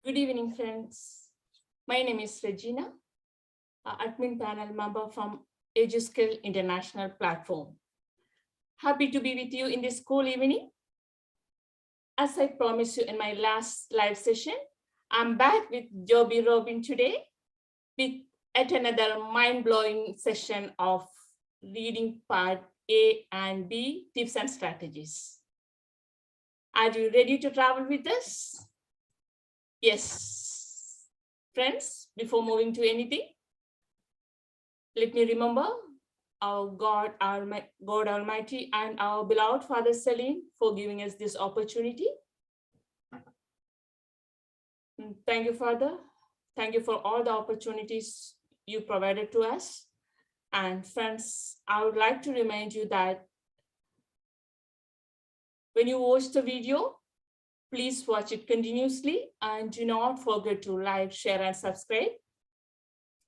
Good evening, friends. My name is Rejeena, admin panel member from EduSkills International Platform. Happy to be with you in this cool evening. As I promised you in my last live session, I'm back with Jobi Robin today with yet another mind-blowing session of reading part A and B, tips and strategies. Are you ready to travel with us? Yes. Friends, before moving to anything, let me remember our God Almighty and our beloved Father Saleen for giving us this opportunity. Thank you, Father. Thank you for all the opportunities you provided to us. And friends, I would like to remind you that when you watch the video, please watch it continuously and do not forget to like, share, and subscribe.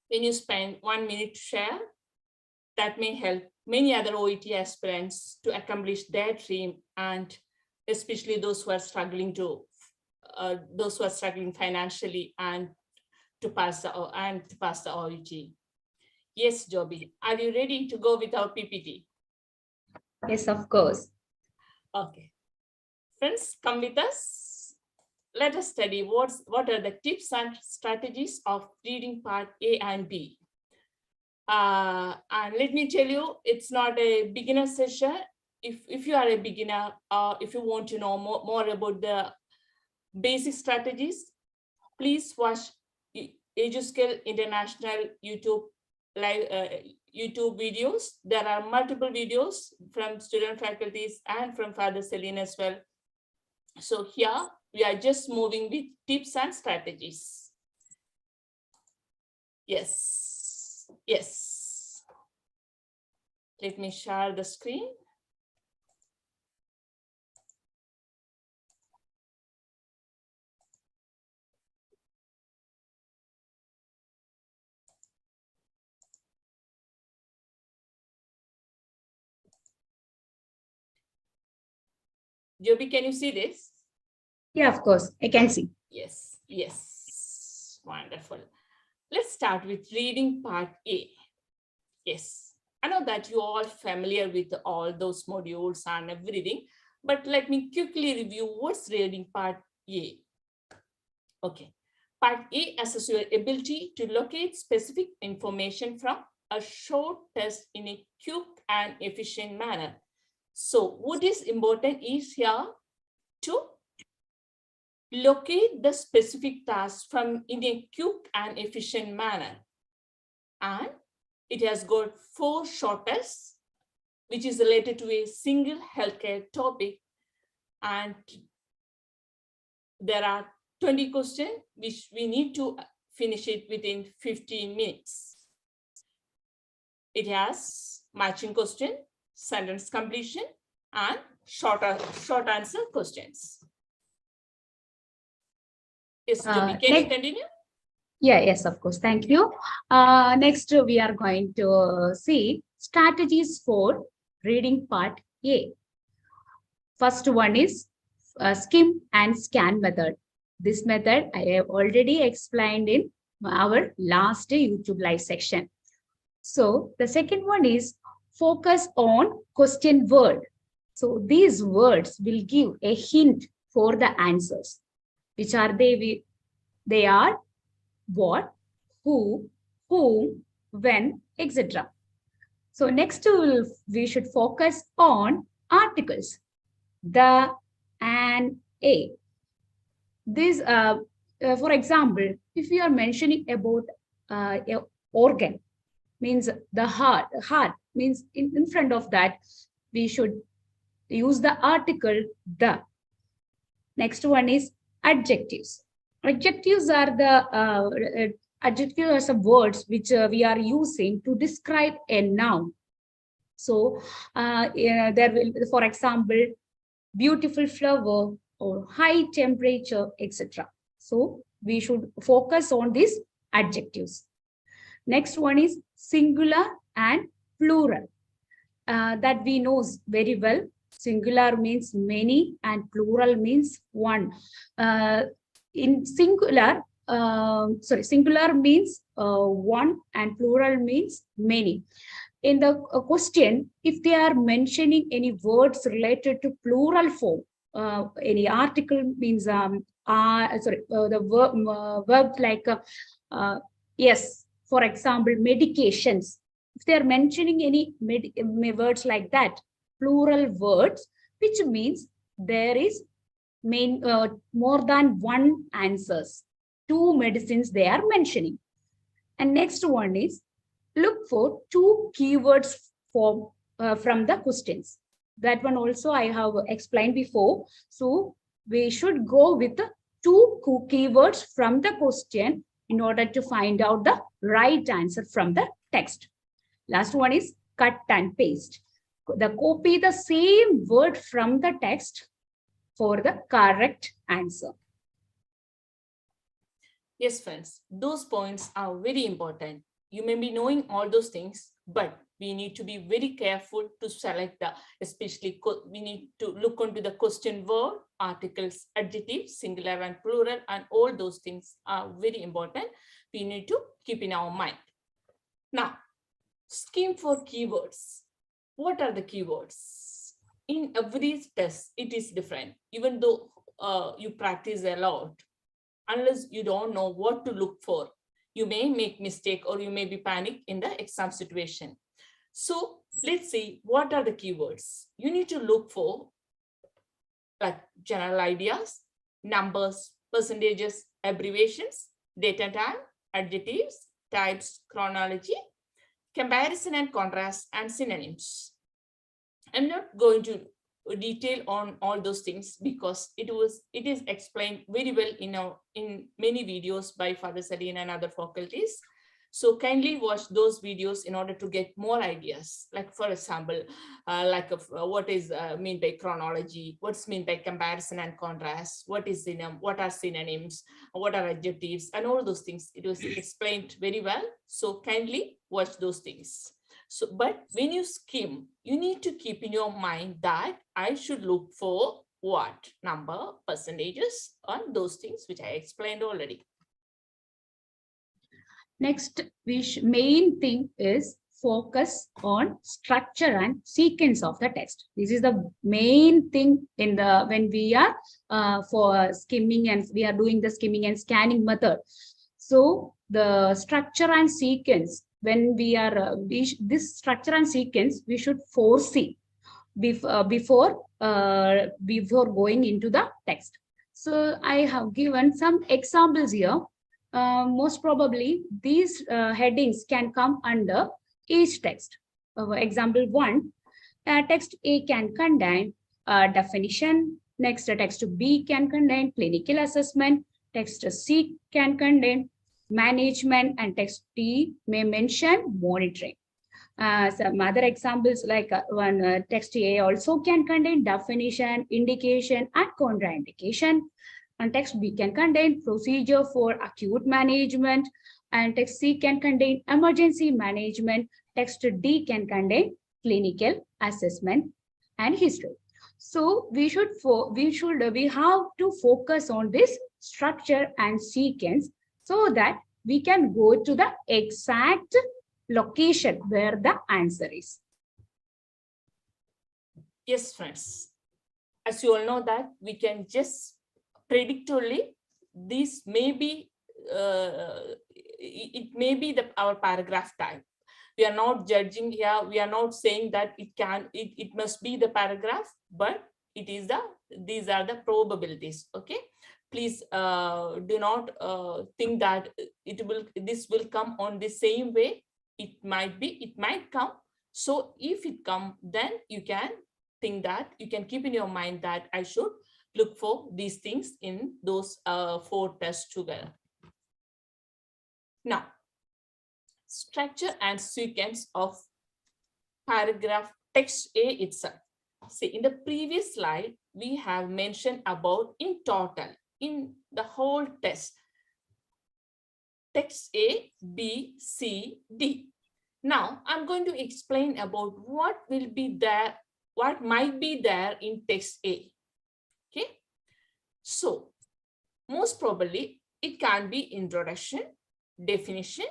When you spend 1 minute to share, that may help many other OET aspirants to accomplish their dream, and especially those who are struggling financially and to pass the OET. Yes, Jobi, are you ready to go with our PPT? Yes, of course. Okay. Friends, come with us. Let us study what are the tips and strategies of reading part A and B. And let me tell you, it's not a beginner session. If you are a beginner, if you want to know more about the basic strategies, please watch EduSkills International YouTube videos. There are multiple videos from student faculties and from Father Saleen as well. So here we are just moving with tips and strategies. Yes. Let me share the screen. Jobi, can you see this? Yeah, of course, I can see. Yes, wonderful. Let's start with reading part A. Yes, I know that you're all familiar with all those modules and everything, but let me quickly review what's reading part A. Okay, part A assesses your ability to locate specific information from a short text in a quick and efficient manner. So what is important is here to locate the specific task in a quick and efficient manner. And it has got 4 short tests, which is related to a single healthcare topic. And there are 20 questions, which we need to finish it within 15 minutes. It has matching question, sentence completion, and short answer questions. Yes, Jobi, can you continue? Yes, of course. Thank you. Next, we are going to see strategies for reading part A. First one is skim and scan method. This method I have already explained in our last YouTube live section. So the second one is focus on question word. So these words will give a hint for the answers. Which are they? They are what, who, whom, when, etc. So next we should focus on articles. The, and, a. This, for example, if we are mentioning about a organ, means the heart means in front of that, we should use the article the. Next one is adjectives. Adjectives are the adjectives are some words which we are using to describe a noun. So there will, for example, beautiful flower or high temperature, etc. So we should focus on these adjectives. Next one is singular and plural. That we know very well. Singular means many and plural means one. in singular, singular means one and plural means many. In the question, if they are mentioning any words related to plural form, any article means the verb like yes, for example, medications. If they are mentioning any words like that, plural words, which means there is more than one answers, two medicines they are mentioning. And next one is look for two keywords from the questions. That one also I have explained before. So we should go with the two keywords from the question in order to find out the right answer from the text. Last one is cut and paste. Copy the same word from the text for the correct answer. Yes, friends, those points are very important. You may be knowing all those things, but we need to be very careful to select especially we need to look into the question word, articles, adjectives, singular and plural, and all those things are very important. We need to keep in our mind. Now, scheme for keywords. What are the keywords? In every test, it is different. Even though you practice a lot, unless you don't know what to look for, you may make mistake or you may be panicked in the exam situation. So let's see, what are the keywords? You need to look for like general ideas, numbers, percentages, abbreviations, date and time, adjectives, types, chronology, comparison and contrast, and synonyms. I'm not going to detail on all those things because it is explained very well in many videos by Father Saleen and other faculties. So kindly watch those videos in order to get more ideas. Like for example, what is mean by chronology, what's mean by comparison and contrast, what are synonyms, what are adjectives, and all those things. It was explained very well. So kindly watch those things. So, but when you skim, you need to keep in your mind that I should look for what? Number, percentages, and those things which I explained already. Next, main thing is focus on structure and sequence of the text. This is the main thing in the when we are for skimming and we are doing the skimming and scanning method. So the structure and sequence, when we are this structure and sequence, we should foresee before going into the text. So I have given some examples here. Most probably these headings can come under each text. Example 1, text A can contain definition. Next, text B can contain clinical assessment. Text C can contain management, and text D may mention monitoring. Some other examples like text A also can contain definition, indication, and contraindication. And text B can contain procedure for acute management, and text C can contain emergency management. Text D can contain clinical assessment and history. So we have to focus on this structure and sequence so that we can go to the exact location where the answer is. Yes, friends. As you all know that we can just predict only this may be it may be our paragraph type. We are not judging here. We are not saying that it must be the paragraph, but these are the probabilities. Okay, please do not think that this will come on the same way. It might come. So if it come, then you can think that you can keep in your mind that I should look for these things in those 4 tests together. Now, structure and sequence of paragraph text A itself. See, in the previous slide, we have mentioned about in total, in the whole text, text A, B, C, D. Now, I'm going to explain about what will be there, what might be there in text A. Okay, so Most probably, it can be introduction, definition,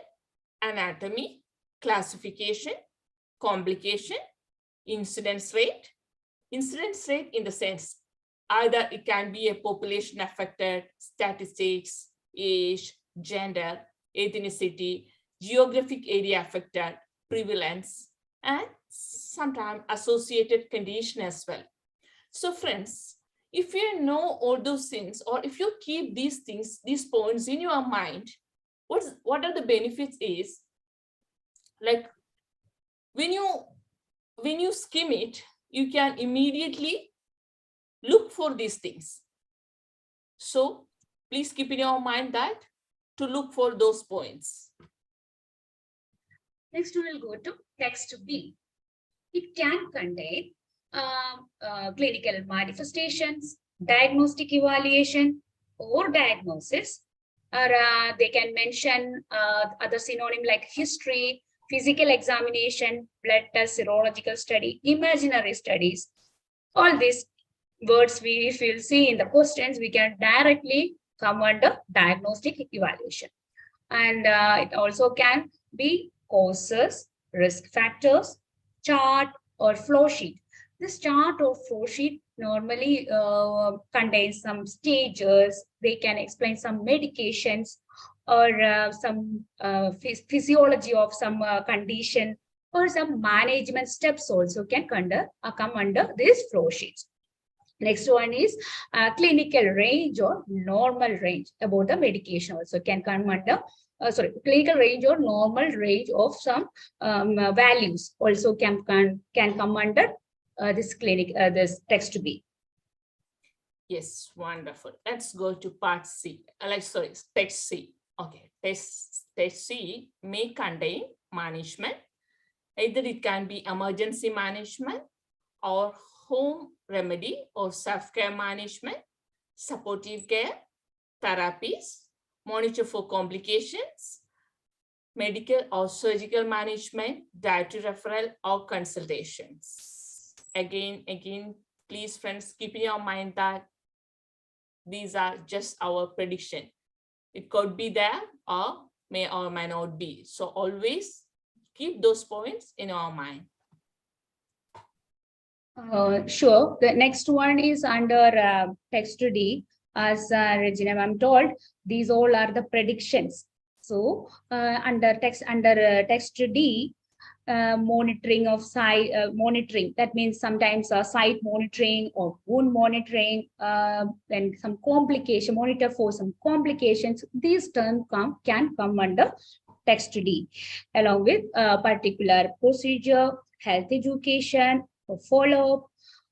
anatomy, classification, complication, incidence rate. Incidence rate in the sense, either it can be a population affected, statistics, age, gender, ethnicity, geographic area affected, prevalence, and sometimes associated condition as well. So friends, if you know all those things, or if you keep these things, these points in your mind, what are the benefits is, like when you skim it, you can immediately look for these things. So please keep in your mind that to look for those points. Next, we will go to text B. It can contain clinical manifestations, diagnostic evaluation, or diagnosis, or they can mention other synonym like history, physical examination, blood test, serological study, imaginary studies. All these words if we'll see in the questions, we can directly come under diagnostic evaluation. And it also can be causes, risk factors, chart, or flow sheet. This chart or flow sheet normally contains some stages. They can explain some medications or some physiology of some condition, or some management steps also can come under these flow sheets. Next one is clinical range or normal range about the medication also can come under, clinical range or normal range of some values also can come under this text B. Yes, wonderful. Let's go to part C. Text C. Okay, text C may contain management. Either it can be emergency management or home remedy or self-care management, supportive care, therapies, monitor for complications, medical or surgical management, dietary referral or consultations. Again, please friends, keep in your mind that these are just our prediction. It could be there or may not be. So always keep those points in our mind. Sure. The next one is under text D. As Rejeena ma'am told, these all are the predictions. So under text D, monitoring of site monitoring. That means sometimes site monitoring or wound monitoring, then some complication, monitor for some complications. These terms can come under text D, along with particular procedure, health education, follow-up,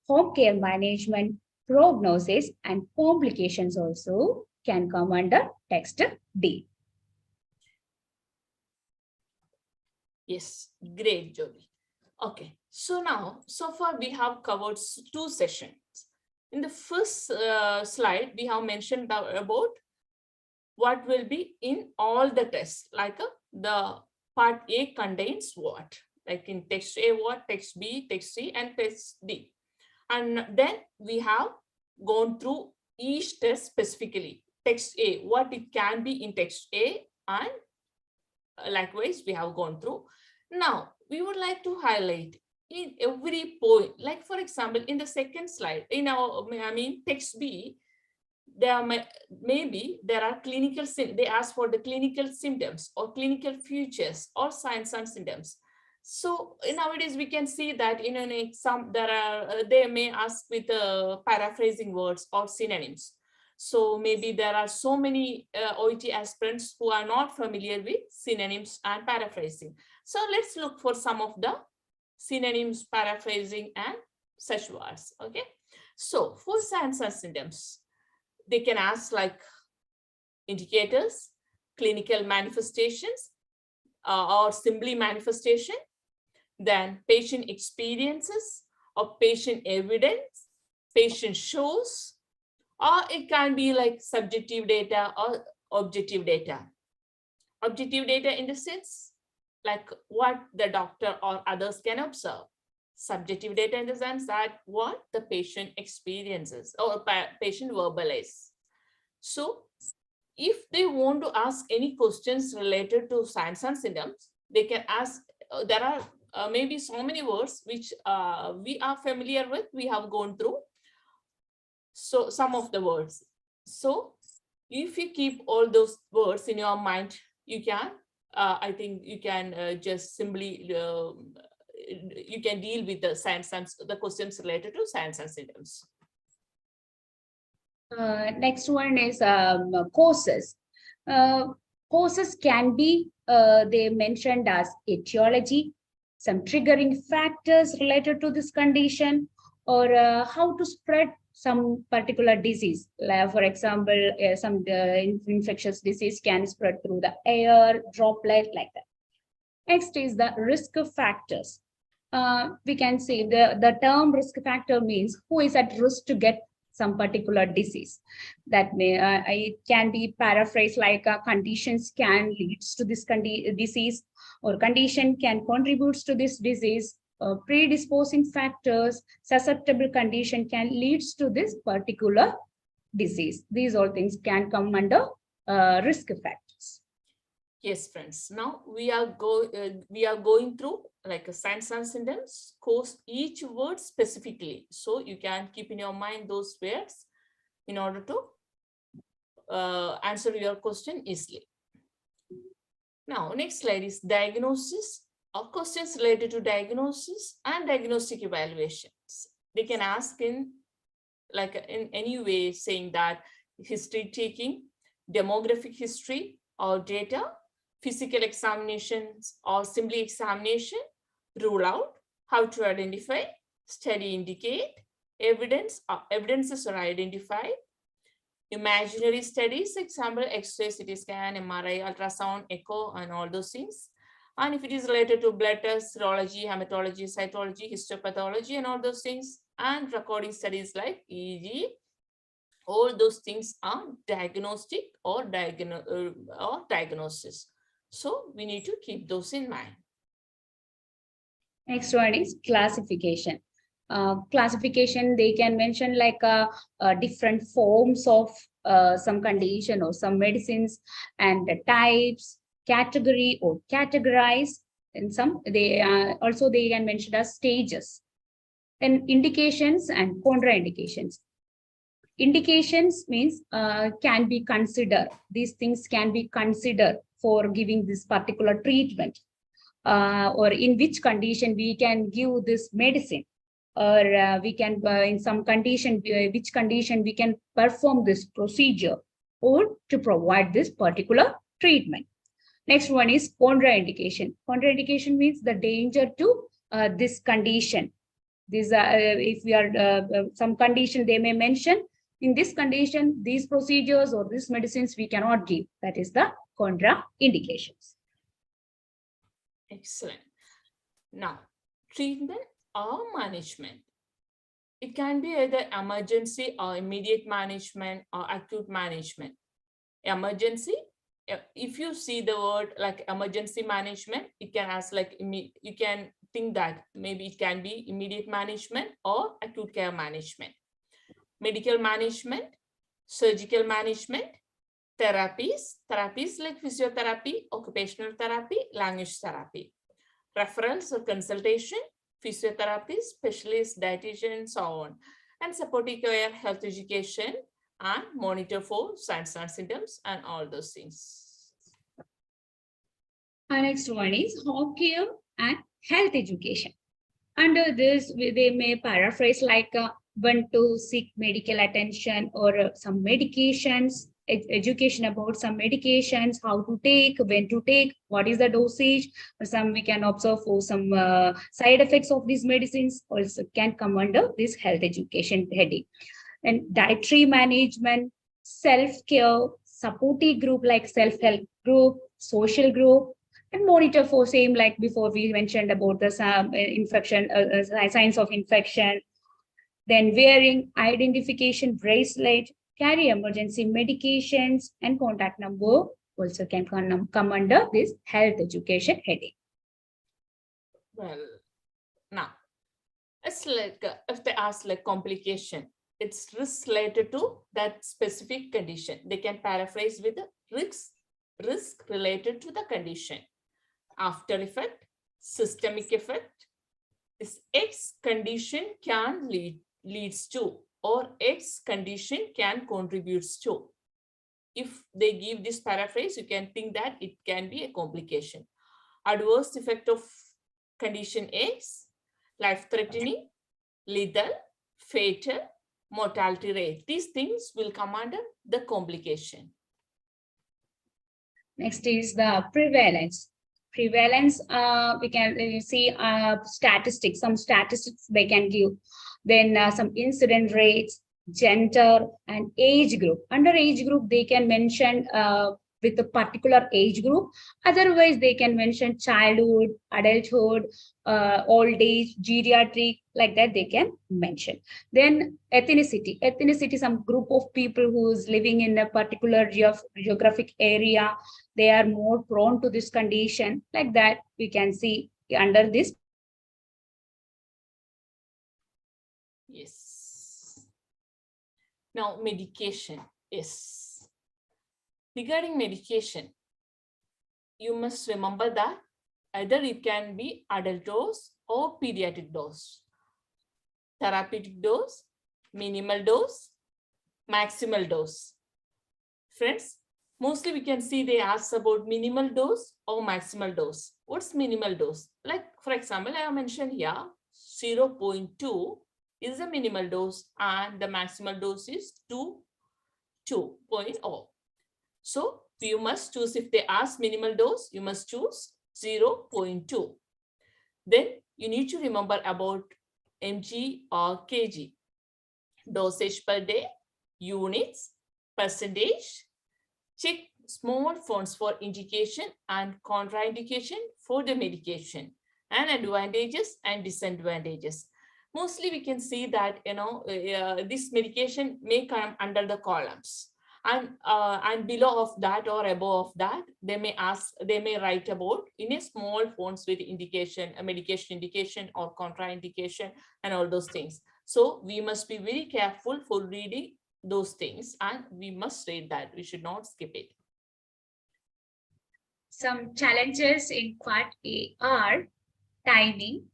home care management, prognosis, and complications also can come under text D. Yes, great, Jobi. Okay, so now, so far we have covered 2 sessions. In the first slide, we have mentioned about what will be in all the tests, like the part A contains what, like in text A what, text B, text C, and text D. And then we have gone through each test specifically. Text A, what it can be in text A, and likewise we have gone through. Now we would like to highlight in every point, like for example in the second slide, in our text B, there are clinical, they ask for the clinical symptoms or clinical features or signs and symptoms. So nowadays we can see that in an exam they may ask with paraphrasing words or synonyms. So maybe there are so many OET aspirants who are not familiar with synonyms and paraphrasing. So let's look for some of the synonyms, paraphrasing, and such words. Okay. So for signs and symptoms, they can ask like indicators, clinical manifestations, or simply manifestation, then patient experiences or patient evidence, patient shows, or it can be like subjective data or objective data. Objective data in the sense like what the doctor or others can observe. Subjective data in the sense that what the patient experiences or patient verbalizes. So if they want to ask any questions related to signs and symptoms, they can ask. There are maybe so many words which we are familiar with, we have gone through. So some of the words. So if you keep all those words in your mind, you can, I think you can just simply, you can deal with the signs and the questions related to signs and symptoms. Next one is courses. Courses can be, they mentioned as etiology, some triggering factors related to this condition, or how to spread some particular disease. Like for example, some infectious disease can spread through the air, droplet, like that. Next is the risk factors. We can say the term risk factor means who is at risk to get some particular disease. That may it can be paraphrased like conditions can leads to this disease, or condition can contributes to this disease. Predisposing factors, susceptible condition can leads to this particular disease. These all things can come under risk factors. Yes, friends. Now we are going through like a signs and symptoms, course each word specifically. So you can keep in your mind those words in order to answer your question easily. Now, next slide is diagnosis, or questions related to diagnosis and diagnostic evaluations. They can ask in any way, saying that history taking, demographic history or data, physical examinations or simply examination, rule out, how to identify, study indicate, evidences are identified, imaginary studies, example, X-ray, CT scan, MRI, ultrasound, echo, and all those things. And if it is related to blood tests, serology, hematology, cytology, histopathology, and all those things, and recording studies like EEG, all those things are diagnostic or diagnosis. So we need to keep those in mind. Next one is classification. Classification, they can mention like different forms of some condition or some medicines, and the types, category or categorize, and some they also they can mention as stages, and indications and contraindications. Indications means can be considered. These things can be considered for giving this particular treatment, or in which condition we can give this medicine, or we can in some condition, which condition we can perform this procedure or to provide this particular treatment. Next one is contraindication. Contraindication means the danger to this condition. These are if we are some condition they may mention, in this condition these procedures or these medicines we cannot give. That is the contraindications. Excellent. Now, treatment or management. It can be either emergency or immediate management or acute management. Emergency, if you see the word like emergency management, it can ask like, you can think that maybe it can be immediate management or acute care management. Medical management, surgical management, therapies like physiotherapy, occupational therapy, language therapy, referrals or consultation, physiotherapy, specialist, dietitian, and so on, and supporting care, health education, and monitor for signs and symptoms and all those things. Our next one is home care and health education. Under this, they may paraphrase like when to seek medical attention, or some medications, education about some medications, how to take, when to take, what is the dosage, or some we can observe for some side effects of these medicines also can come under this health education heading. And dietary management, self-care, supportive group like self-help group, social group, and monitor for same like before we mentioned about the infection, signs of infection. Then wearing identification bracelet, carry emergency medications, and contact number also can come under this health education heading. Well, now it's like if they ask like complication, it's risk related to that specific condition. They can paraphrase with risk related to the condition. After effect, systemic effect. This X condition can leads to, or X condition can contributes to. If they give this paraphrase, you can think that it can be a complication. Adverse effect of condition X, life-threatening, lethal, fatal, mortality rate. These things will come under the complication. Next is the prevalence. Prevalence, we can see statistics, some statistics they can give. Then some incident rates, gender, and age group. Under age group, they can mention with a particular age group. Otherwise, they can mention childhood, adulthood, old age, geriatric, like that they can mention. Then ethnicity. Ethnicity, some group of people who is living in a particular geographic area, they are more prone to this condition. Like that, we can see under this. Yes. Now, medication. Yes. Regarding medication, you must remember that either it can be adult dose or pediatric dose, therapeutic dose, minimal dose, maximal dose. Friends, mostly we can see they ask about minimal dose or maximal dose. What's minimal dose? Like, for example, I have mentioned here 0.2 is the minimal dose and the maximal dose is 2.0. So you must choose, if they ask minimal dose, you must choose 0.2. Then you need to remember about mg or kg, dosage per day, units, percentage. Check small fonts for indication and contraindication for the medication, and advantages and disadvantages. Mostly we can see that, this medication may come under the columns, and below of that or above of that, they may write about in a small fonts with indication, a medication indication or contraindication and all those things. So we must be very careful for reading those things, and we must read that. We should not skip it. Some challenges in part A are timing,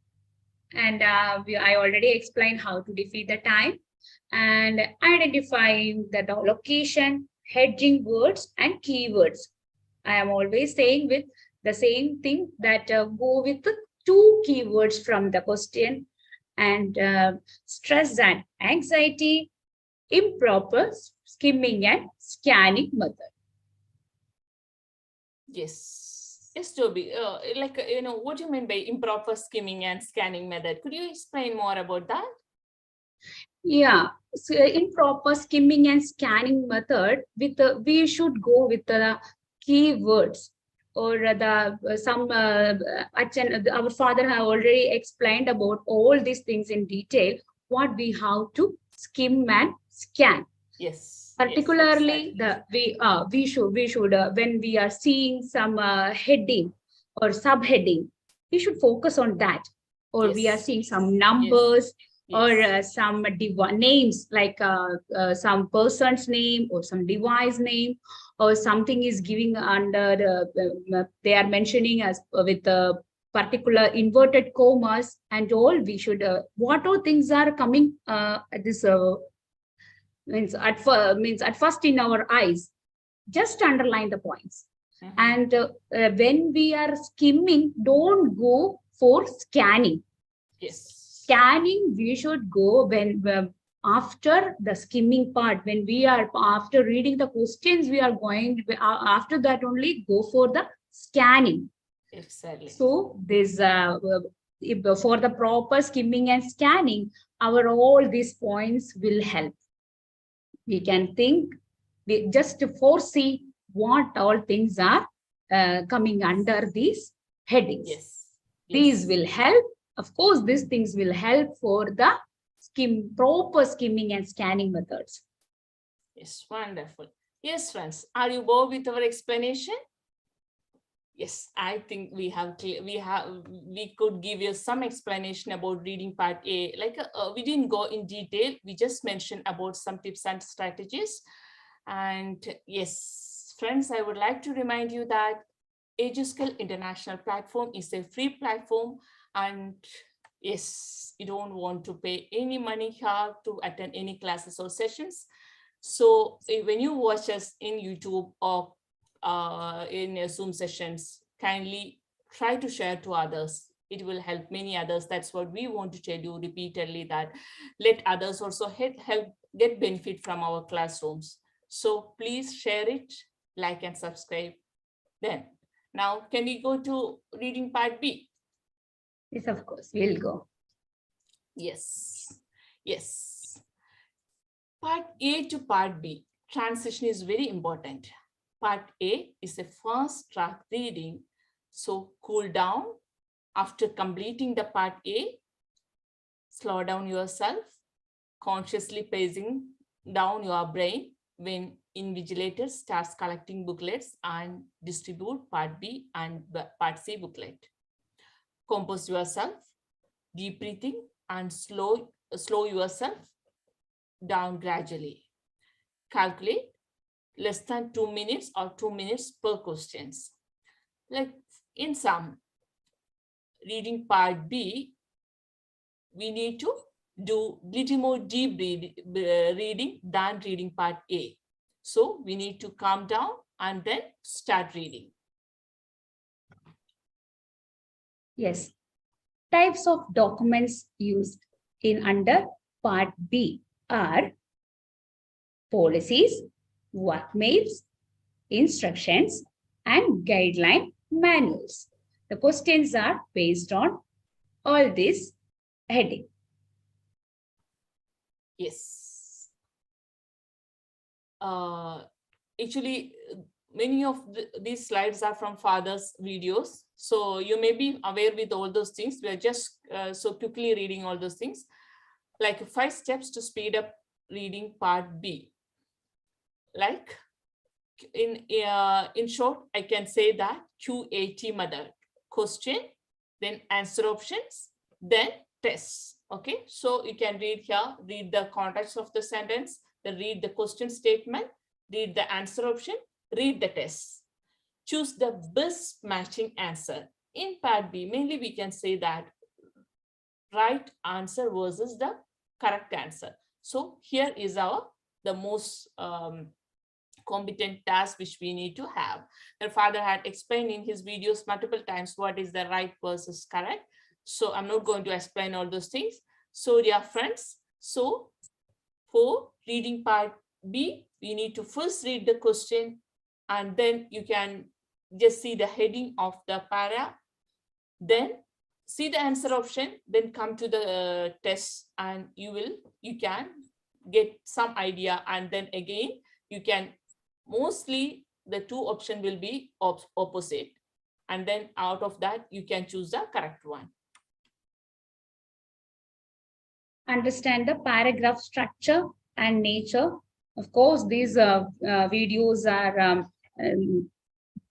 and I already explained how to defeat the time, and identifying the location, hedging words and keywords. I am always saying with the same thing that go with the 2 keywords from the question, and stress and anxiety, improper skimming and scanning method. Yes, Jobi. What do you mean by improper skimming and scanning method? Could you explain more about that? Yeah, so improper skimming and scanning method, with we should go with the keywords, or our father have already explained about all these things in detail, what we have to skim and scan. Yes. Particularly, yes, exactly. we should when we are seeing some heading or subheading, we should focus on that. Or we are seeing some numbers, or some names, like some person's name or some device name, or something is giving under they are mentioning as with a particular inverted commas and all. We should what all things are coming at this means at first in our eyes, just underline the points. And when we are skimming, don't go for scanning. Scanning, we should go when after the skimming part, when we are after reading the questions, we are going after that only go for the scanning. Exactly. So this for the proper skimming and scanning, all these points will help. We can think, just to foresee what all things are coming under these headings. These will help. Of course, these things will help for the proper skimming and scanning methods. Yes, wonderful. Yes, friends, are you bored with our explanation? Yes, I think we could give you some explanation about reading part A. Like we didn't go in detail. We just mentioned about some tips and strategies. And yes, friends, I would like to remind you that EduSkills International Platform is a free platform, and yes, you don't want to pay any money here to attend any classes or sessions. So when you watch us in YouTube or in Zoom sessions, kindly try to share to others. It will help many others. That's what we want to tell you repeatedly, that let others also help get benefit from our classrooms. So please share it, like and subscribe. Then now can we go to reading part B? Yes, of course, we'll go. Yes, yes. Part A to part B, transition is very important. Part A is a fast track reading. So cool down after completing the part A, slow down yourself, consciously pacing down your brain when invigilator starts collecting booklets and distribute part B and part C booklet. Compose yourself, deep breathing, and slow yourself down gradually. Calculate less than 2 minutes or 2 minutes per questions. Like in some, reading part B, we need to do little more deep reading than reading part A. So we need to calm down and then start reading. Yes. Types of documents used in under part B are policies, work mails, instructions, and guideline manuals. The questions are based on all this heading. Yes. Actually, many of these slides are from father's videos. So you may be aware with all those things. We are just so quickly reading all those things. Like 5 steps to speed up reading part B. Like in short, I can say that QAT method: question, then answer options, then tests. Okay, so you can read here, read the context of the sentence, then read the question statement, read the answer option, read the test. Choose the best matching answer. In part B, mainly we can say that right answer versus the correct answer. So here is the most competent task which we need to have. Their father had explained in his videos multiple times what is the right versus correct. So I'm not going to explain all those things. So dear friends, so for reading part B, we need to first read the question, and then you can just see the heading of the para, then see the answer option, then come to the test, and you can get some idea, and then again you can mostly the 2 option will be opposite, and then out of that you can choose the correct one. Understand the paragraph structure and nature. Of course, these videos are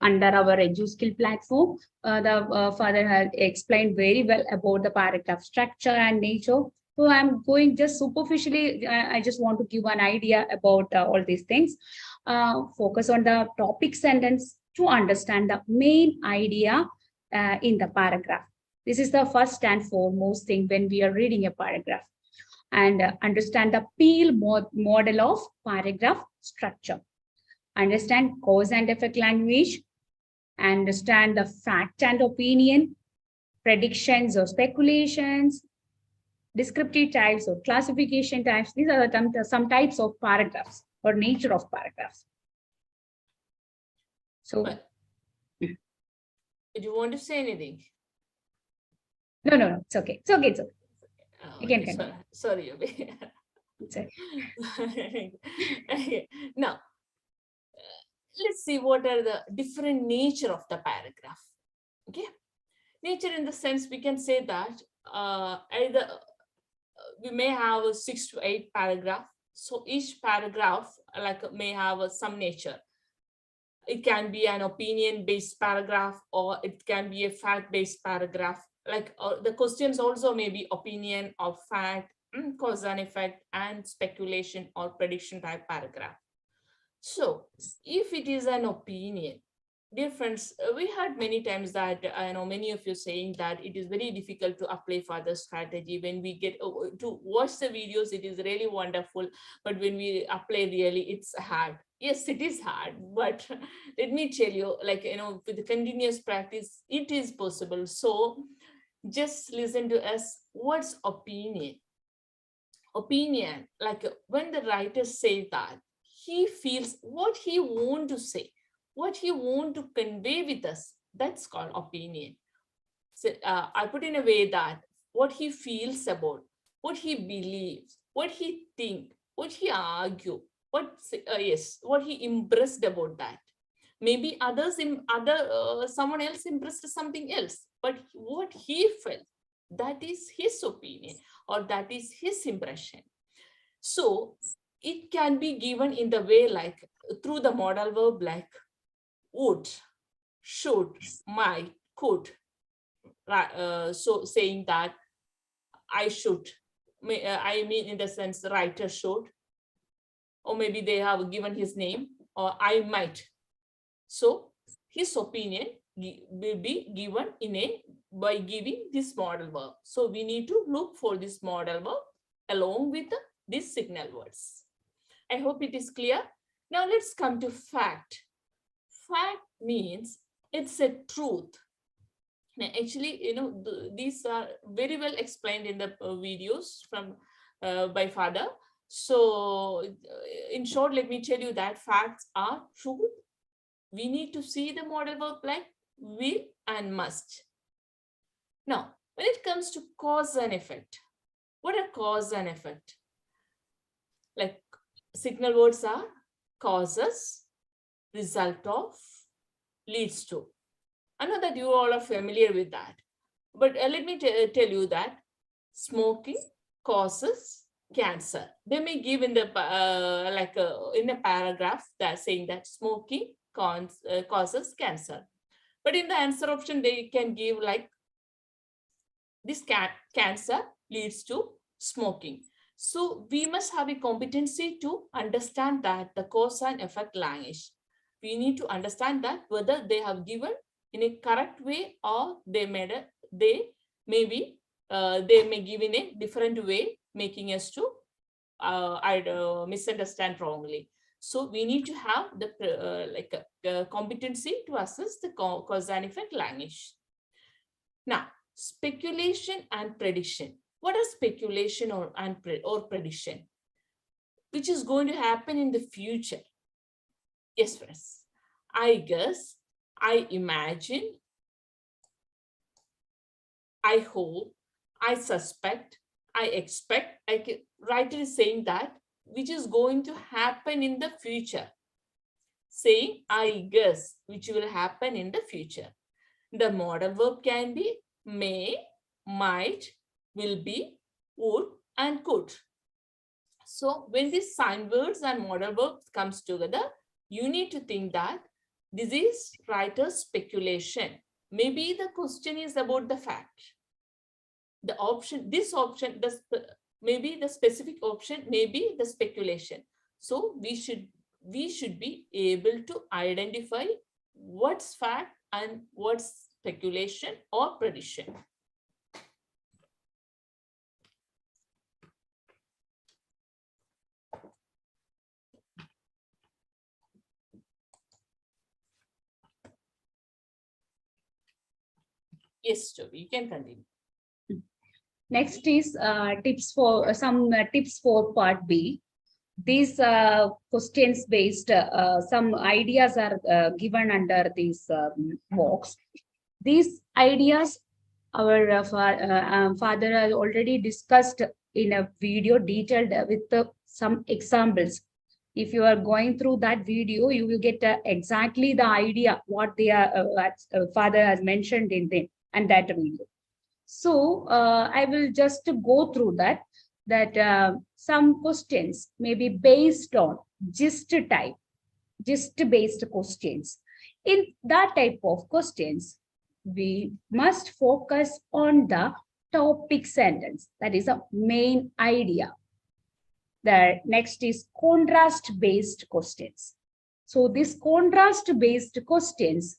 under our EduSkill platform. The father has explained very well about the paragraph structure and nature. So I'm going just superficially, I just want to give an idea about all these things. Focus on the topic sentence to understand the main idea in the paragraph. This is the first and foremost thing when we are reading a paragraph. And understand the Peel model of paragraph structure. Understand cause and effect language. Understand the fact and opinion, predictions or speculations, descriptive types or classification types. These are some types of paragraphs or nature of paragraphs. So, do you want to say anything? No, it's okay. It's okay. It's okay. Okay, sorry. It's okay. Okay. Now, let's see what are the different nature of the paragraph. Okay, nature in the sense we can say that either we may have a 6 to 8 paragraph. So each paragraph like may have some nature. It can be an opinion-based paragraph, or it can be a fact-based paragraph. Like the questions also may be opinion or fact, cause and effect, and speculation or prediction type paragraph. So if it is an opinion, dear friends, we heard many times that I know many of you saying that it is very difficult to apply for the strategy. When we get to watch the videos, it is really wonderful, but when we apply really, it's hard. Yes, it is hard, but let me tell you, like, with the continuous practice, it is possible. So just listen to us. What's opinion? Opinion, like when the writers say that he feels what he want to say, what he want to convey with us, that's called opinion. So I put in a way that what he feels about, what he believes, what he think, what he argue, what he impressed about that. Maybe someone else impressed something else, but what he felt, that is his opinion, or that is his impression. So it can be given in the way like through the modal verb like would, should, might, could. So saying that I should, I mean in the sense the writer should, or maybe they have given his name, or I might. So his opinion will be given by giving this modal verb. So we need to look for this modal verb along with these signal words. I hope it is clear. Now let's come to fact. Fact means it's a truth. Now, actually, these are very well explained in the videos from by father. So in short, let me tell you that facts are truth. We need to see the modal verb like will and must. Now, when it comes to cause and effect, what are cause and effect? Like signal words are causes, result of, leads to. I know that you all are familiar with that, but let me tell you that smoking causes cancer. They may give in the in a paragraph that saying that smoking causes cancer, but in the answer option they can give like this cancer leads to smoking. So we must have a competency to understand that the cause and effect language. We need to understand that whether they have given in a correct way, or they may give in a different way, making us to misunderstand wrongly. So we need to have the competency to assess the cause and effect language. Now, speculation and prediction. What is speculation or prediction? Which is going to happen in the future. Yes, friends. I guess, I imagine, I hope, I suspect, I expect. Writer is saying that which is going to happen in the future. Saying I guess which will happen in the future. The modal verb can be may, might, will be, would, and could. So when these sign words and modal verbs comes together, you need to think that this is writer's speculation. Maybe the question is about the fact. The option, maybe the specific option, maybe the speculation. So we should be able to identify what's fact and what's speculation or prediction. Yes, Jobi, you can continue. Next is tips for tips for part B. These questions based, some ideas are given under these box. These ideas our father has already discussed in a video detailed with some examples. If you are going through that video, you will get exactly the idea what the father has mentioned in that video. So I will just go through that some questions may be based on gist type. gist-based questions. In that type of questions, we must focus on the topic sentence. That is a main idea. The next is contrast-based questions. So these contrast-based questions,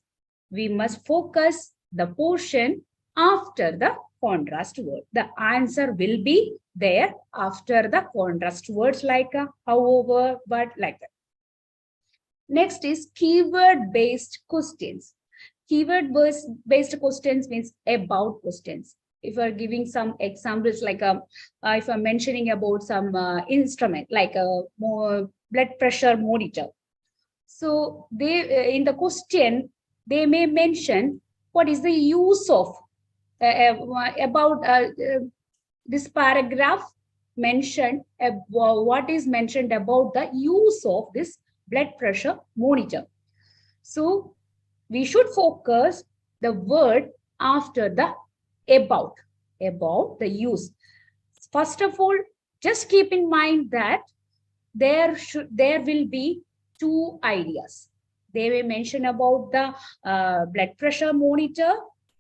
we must focus the portion after the contrast word. The answer will be there after the contrast words like however, but like that. Next is keyword-based questions. Keyword-based questions means about questions. If you're giving some examples, like if I'm mentioning about some instrument, like a blood pressure monitor. So they in the question, they may mention what is the use of about this paragraph mentioned what is mentioned about the use of this blood pressure monitor. So we should focus the word after the about the use. First of all, just keep in mind that there will be two ideas. They may mention about the blood pressure monitor,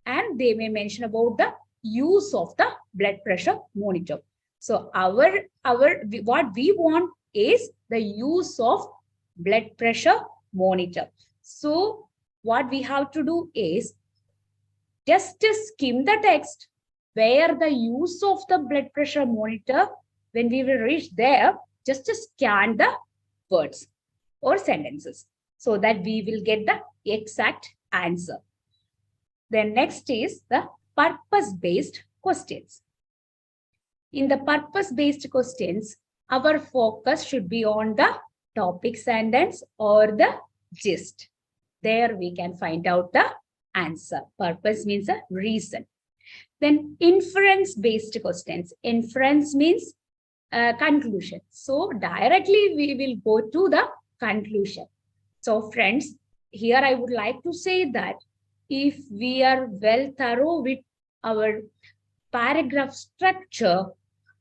and they may mention about the use of the blood pressure monitor. So what we want is the use of blood pressure monitor. So what we have to do is just to skim the text where the use of the blood pressure monitor, when we will reach there, just to scan the words or sentences so that we will get the exact answer. Then next is the purpose-based questions. In the purpose-based questions, our focus should be on the topic sentence or the gist. There we can find out the answer. Purpose means a reason. Then inference-based questions. Inference means conclusion. So directly we will go to the conclusion. So friends, here I would like to say that if we are well thorough with our paragraph structure,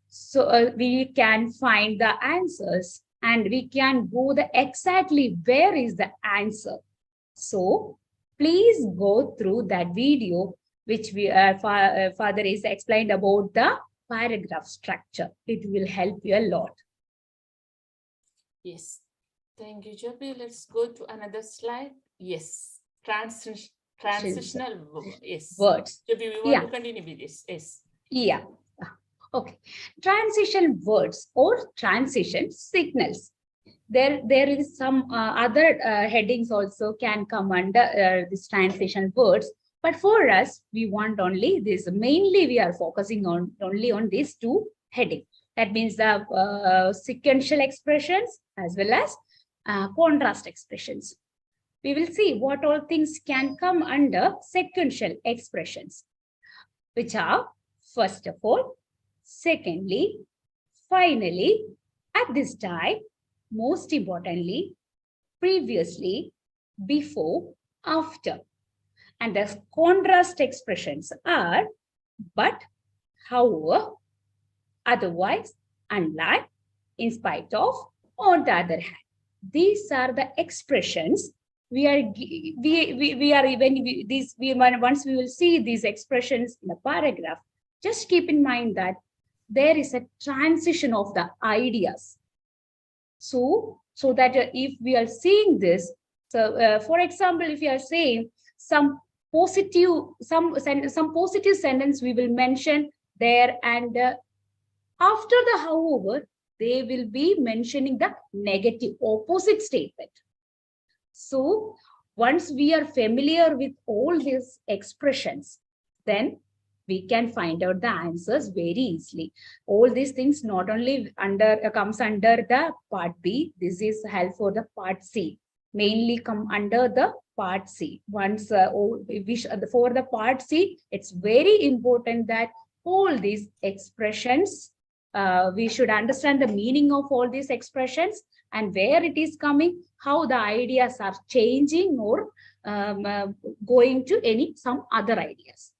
so we can find the answers and we can go the exactly where is the answer. So please go through that video which we father is explained about the paragraph structure. It will help you a lot. Yes, thank you, Jobi. Let's go to another slide. Yes, transitional words. Jobi, we want to continue with this. Yes. Yeah. Okay. Transition words or transition signals. There is some other headings also can come under this transition words. But for us, we want only this. Mainly, we are focusing on only on these two headings. That means the sequential expressions as well as contrast expressions. We will see what all things can come under sequential expressions, which are, first of all, secondly, finally, at this time, most importantly, previously, before, after. And the contrast expressions are but, however, otherwise, unlike, in spite of, on the other hand. These are the expressions once we will see these expressions in a paragraph, just keep in mind that there is a transition of the ideas. So that if we are seeing this, so for example, if you are saying some positive sentence we will mention there, and after the however, they will be mentioning the negative opposite statement. So once we are familiar with all these expressions, then we can find out the answers very easily. All these things not only comes under the part B, this is help for the part C. Mainly come under the part C. Once for the part C, it's very important that all these expressions, we should understand the meaning of all these expressions and where it is coming, how the ideas are changing or going to some other ideas.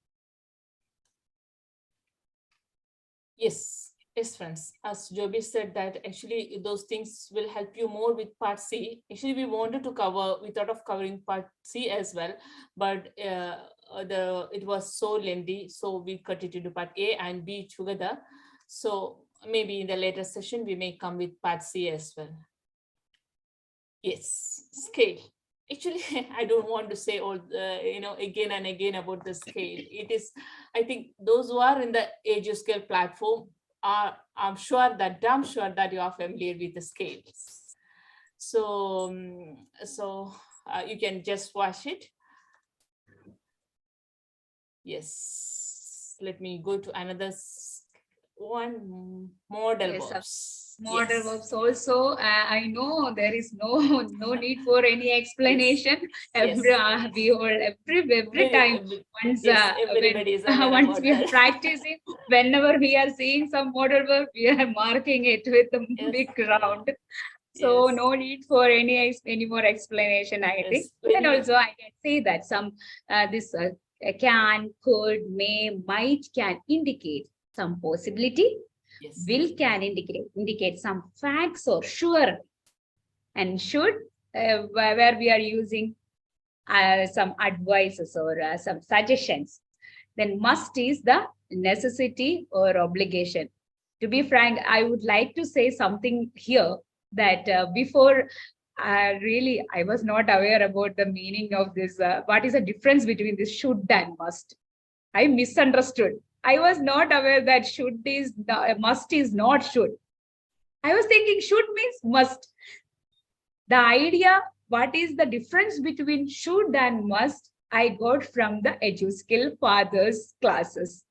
Yes, Yes, friends, as Jobi said that actually those things will help you more with part C. Actually, we wanted to cover, we thought of covering part C as well, but it was so lengthy, so we cut it into part A and B together. So maybe in the later session, we may come with part C as well. Yes, scale. Actually, I don't want to say all again and again about the scale. It is, I think those who are in the EduSkills platform are, I'm sure that you are familiar with the scales. So, you can just watch it. Yes, let me go to another one, model Yes, verbs. model Yes. verbs also. I know there is no need for any explanation. Every Yes. we all every time once Yes, when everybody is aware once about we are that. practicing, whenever we are seeing some model verb, we are marking it with a Yes. big round. So Yes. no need for any more explanation, I think. Yes. When And you, also I can say that some this can, could, may, might can indicate some possibility. yes. Will can indicate some facts or sure, and should where we are using some advices or some suggestions. Then must is the necessity or obligation. To be frank, I would like to say something here that before really I was not aware about the meaning of this. What is the difference between this should and must? I misunderstood. I was not aware that should is must is not should. I was thinking should means must. The idea, what is the difference between should and must, I got from the EduSkill Fathers classes.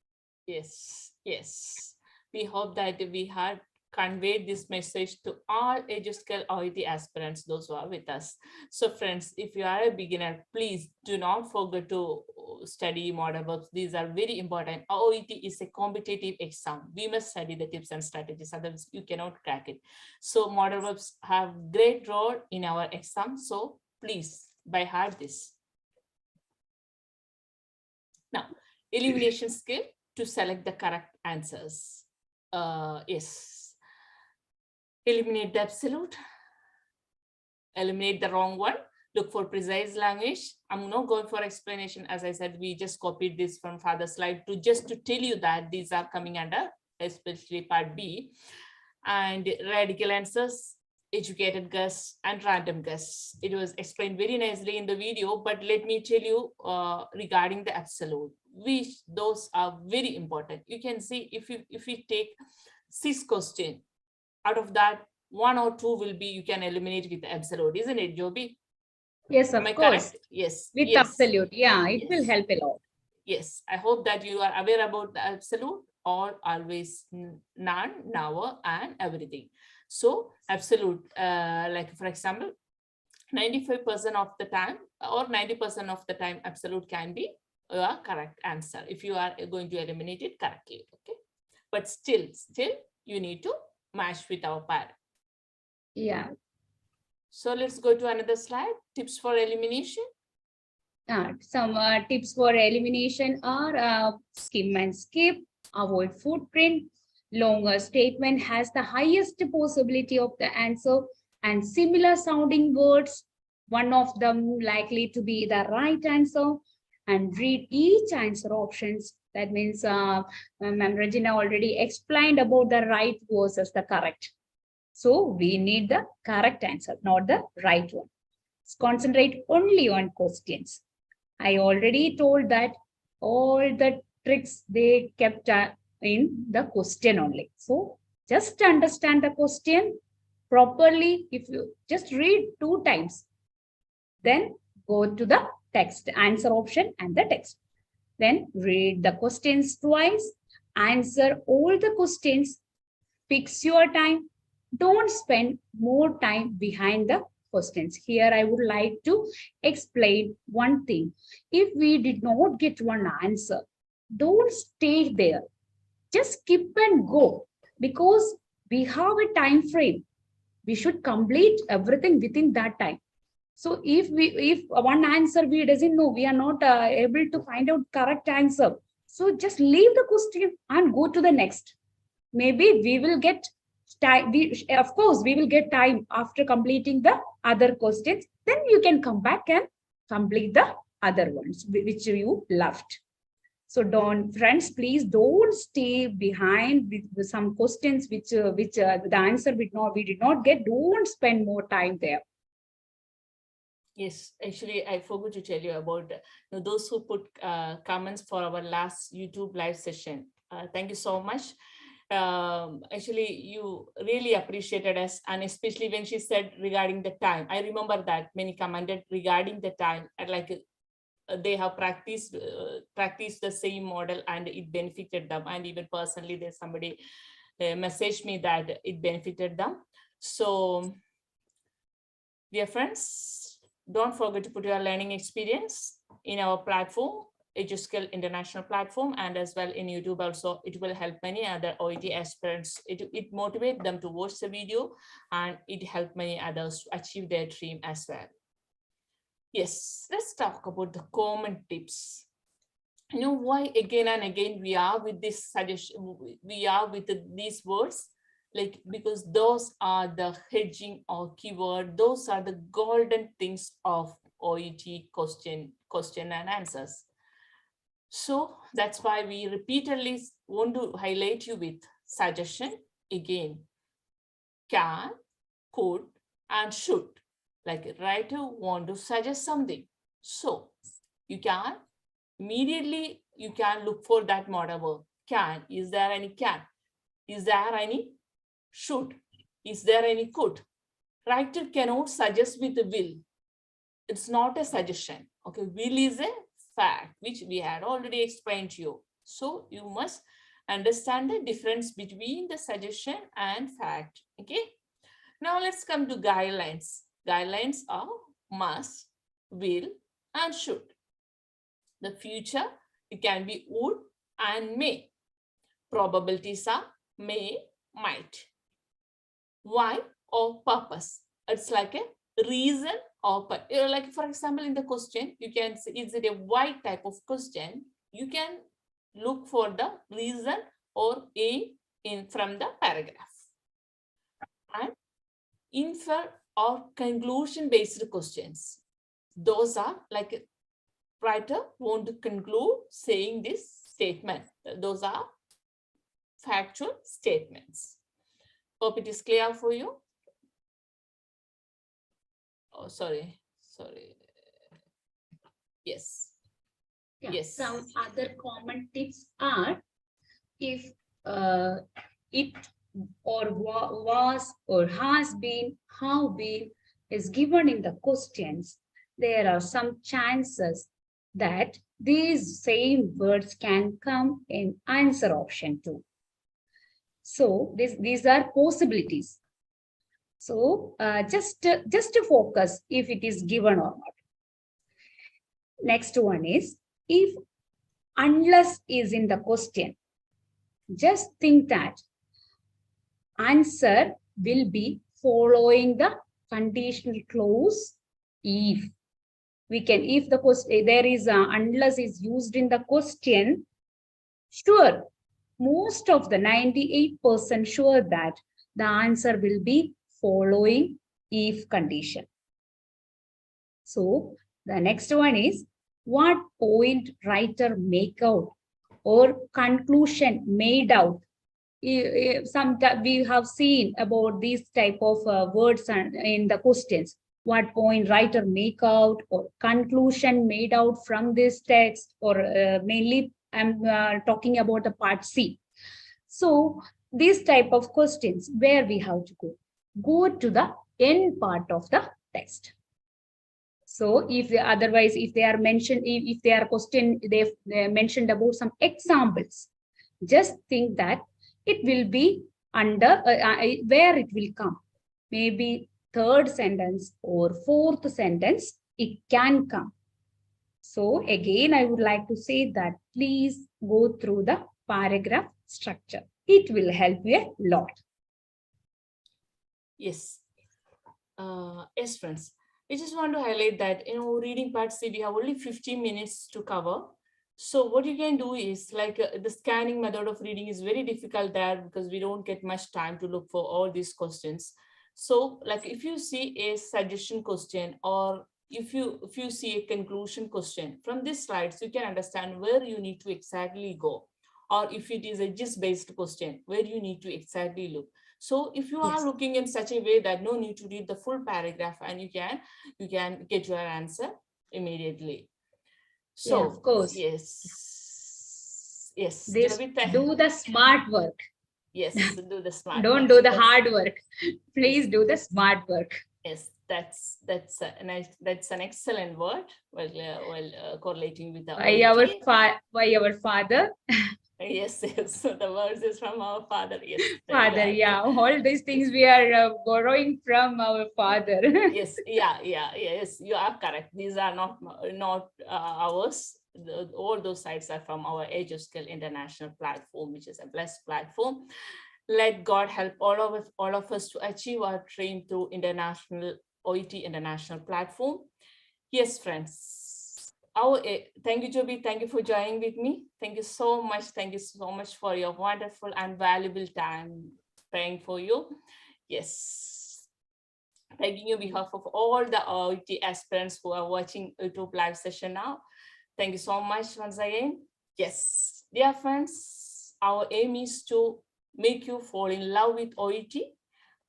yes, yes. We hope that we had conveyed this message to all EduSkills OET aspirants, those who are with us. So friends, if you are a beginner, please do not forget to study model verbs. These are very important. OET is a competitive exam. We must study the tips and strategies, otherwise you cannot crack it. So model verbs have great role in our exam. So please, by heart this. Now, elimination skill to select the correct answers. Yes. Eliminate the absolute. Eliminate the wrong one. Look for precise language. I'm not going for explanation. As I said, we just copied this from father's slide to tell you that these are coming under especially part B. And radical answers, educated guess, and random guess. It was explained very nicely in the video, but let me tell you regarding the absolute, which those are very important. You can see if you take 6 questions, out of that 1 or 2 will be, you can eliminate with the absolute, isn't it, Jobi? Yes, Am of I course. correct? Yes. With Yes. absolute, yeah, it will Yes. help a lot. Yes, I hope that you are aware about the absolute or always, none, never, and everything. So absolute, like for example, 95% of the time or 90% of the time, absolute can be a correct answer if you are going to eliminate it correctly. Okay, but still you need to match with our pair. Yeah. So let's go to another slide. Tips for elimination. Some tips for elimination are skim and skip, avoid footprint, longer statement has the highest possibility of the answer, and similar sounding words, one of them likely to be the right answer, and read each answer options. That means Ma'am Rejeena already explained about the right versus the correct. So we need the correct answer, not the right one. Concentrate only on questions. I already told that all the tricks they kept in the question only. So just understand the question properly. If you just read 2 times, then go to the text answer option and the text. Then read the questions twice, answer all the questions, fix your time. Don't spend more time behind the questions. Here, I would like to explain one thing. If we did not get one answer, don't stay there. Just skip and go, because we have a time frame. We should complete everything within that time. So if one answer we doesn't know, we are not able to find out correct answer. So just leave the question and go to the next. maybe we will get time. Of course, we will get time after completing the other questions. Then you can come back and complete the other ones which you loved. So friends, please don't stay behind with some questions which the answer we did not get. Don't spend more time there. Yes, actually, I forgot to tell you about those who put comments for our last YouTube live session. Thank you so much. Actually, you really appreciated us, and especially when she said regarding the time. I remember that many commented regarding the time, and like they have practiced the same model and it benefited them. And even personally, there's somebody messaged me that it benefited them. So, dear friends, don't forget to put your learning experience in our platform, EduSkills International platform, and as well in YouTube also. It will help many other OET aspirants. It motivates them to watch the video, and it helps many others to achieve their dream as well. Yes, let's talk about the common tips. You know why again and again we are with this suggestion, we are with these words? Like, because those are the hedging or keyword, those are the golden things of OET question and answers. So that's why we repeatedly want to highlight you with suggestion again. Can, could, and should. Like a writer want to suggest something. So you can immediately, you can look for that modal verb. Can, is there any can? Is there any should? Is there any could? Writer cannot suggest with the will. It's not a suggestion. Okay, will is a fact, which we had already explained to you. So you must understand the difference between the suggestion and fact. Okay. Now let's come to guidelines. Guidelines are must, will, and should. The future, it can be would and may. Probabilities are may, might. Why or purpose? It's like a reason or like, for example, in the question, you can say, is it a why type of question? You can look for the reason or a in from the paragraph. And infer or conclusion based questions. Those are like writer want to conclude saying this statement. Those are factual statements. Hope it is clear for you. Oh, sorry. Yes. Yeah. Yes. Some other common tips are, if it or was or has been, how been is given in the questions, there are some chances that these same words can come in answer option too. So these are possibilities. So just to focus if it is given or not. Next one is, if unless is in the question, just think that answer will be following the conditional clause if. We can, if the question, there is a unless is used in the question, sure, most of the 98% sure that the answer will be following if condition. So the next one is, what point writer make out or conclusion made out. Sometimes we have seen about these type of words in the questions. What point writer make out or conclusion made out from this text, or mainly I'm talking about the part C. So this type of questions, where we have to go to the end part of the text. So if otherwise, if they are mentioned, if they are question, they've mentioned about some examples, just think that it will be under where it will come. Maybe third sentence or fourth sentence, it can come. So again, I would like to say that please go through the paragraph structure. It will help you a lot. Yes. Yes, friends. I just want to highlight that, reading part C, we have only 15 minutes to cover. So what you can do is like the scanning method of reading is very difficult there because we don't get much time to look for all these questions. So like if you see a suggestion question or if you see a conclusion question from these slides, you can understand where you need to exactly go. Or if it is a gist based question, where you need to exactly look. So if you are Yes. looking in such a way that no need to read the full paragraph and you can get your answer immediately. Yeah, of So course. yes, This Jobi, do the smart work. yes, do the smart Don't work. do the That's hard work. yes, Please do the smart work. yes, that's a nice, that's an excellent word. Correlating with the OET. Why our father? Yes, yes. So the words is from our father. Yes, you Father, are. yeah. All these things we are borrowing from our father. Yes, yes, you are correct. These are not ours. All those sites are from our EduSkills international platform, which is a blessed platform. Let God help all of us to achieve our dream through international OET international platform. Yes, friends. Thank you, Jobi. Thank you for joining with me. Thank you so much. Thank you so much for your wonderful and valuable time praying for you. Yes. Thanking you on behalf of all the OET aspirants who are watching YouTube live session now. Thank you so much once again. Yes, dear friends, our aim is to make you fall in love with OET,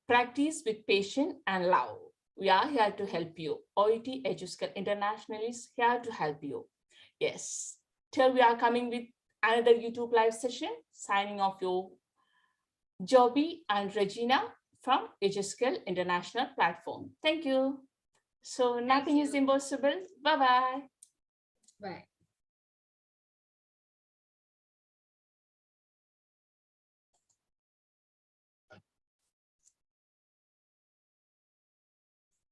practice with patience and love. We are here to help you. OET EduSkills International is here to help you. Yes, till we are coming with another YouTube live session, signing off you, Jobi and Rejeena from EduSkills International Platform. Thank you. So Thank nothing is you. impossible. Bye-bye. Bye.